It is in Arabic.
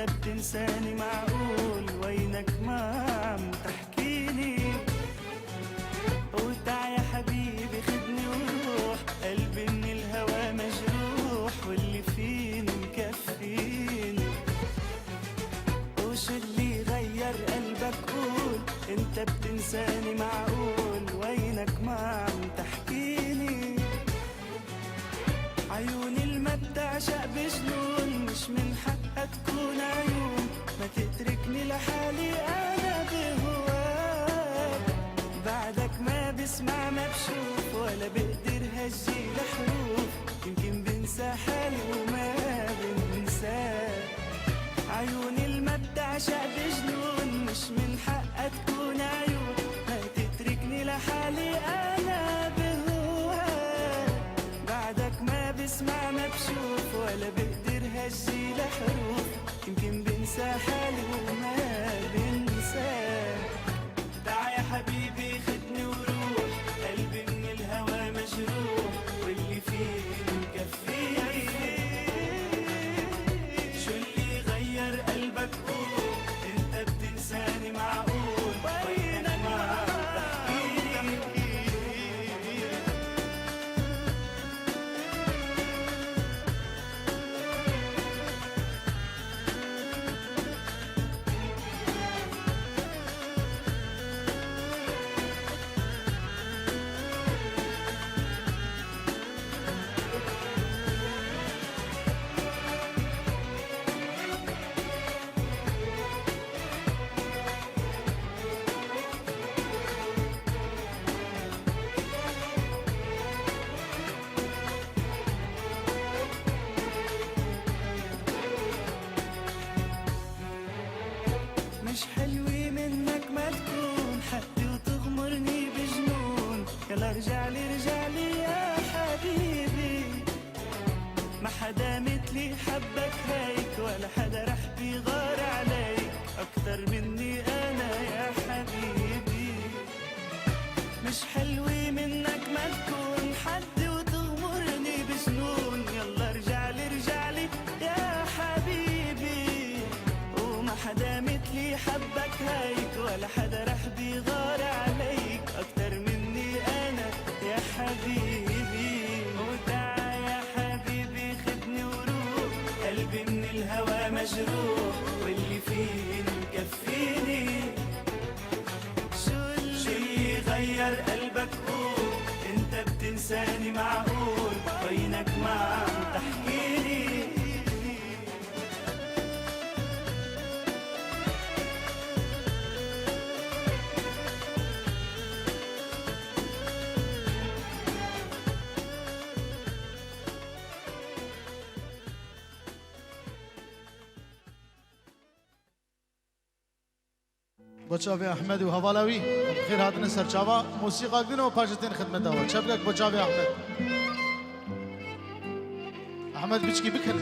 بتنساني معقول؟ وينك ما عم تحكيلي؟ وتع يا حبيبي خدني وروح، قلبي من الهوى مجروح واللي فيني مكفيني. وشو اللي غير قلبك قول؟ انت بتنساني معقول؟ وينك ما عم تحكيلي؟ عيوني الما بتعشق بجنون، مش من حقها تكون عيون، ما تتركني لحالي انا بهواك. بعدك ما بسمع ما بشوف، ولا بقدر هجي لحروف، يمكن بنسى حالي وما بنساك. عيوني الما بتعشق بجنون، مش من حقها تكون عيون، ما تتركني لحالي انا بهواك. بعدك ما بسمع ما بشوف، ولا بقدر هجي لحروف، يمكن بنسى حالي وما بنساك. تعا يا حبيبي خدني وروح، قلبي من الهوى مجروح واللي فيه مكفيني. شو اللي غير قلبك قول؟ انت بتنساني معقول؟ وينك ما عم تحكيلي؟ مش حلوة منك ما تكون حدي وتغمرني بجنون. يلا رجعلي يا حبيبي، ما حدا مثلي حبك هيك، ولا حدا رح بيغار عليك أكتر مني أنا يا حبيبي. مش حلوة منك ما تكون حدي وتغمرني بجنون. يلا رجعلي يا حبيبي، وما حدا مثلي حبك هيك، ولا حدا رح بيغار عليك أكتر مني أنا يا حبيبي. وتع يا حبيبي خدني وروح، قلبي من الهوى مجروح واللي فيه مكفيني. شو اللي غير قلبك قول؟ انت بتنساني معقول؟ وينك ما عم تحكيلي؟ بوچاوی احمد و هوالاوی بخیر هاتن سرچاوا موسیقی بینو پاجتین خدمت داوت شبکه بوچاوی احمد. احمد بچکی بکن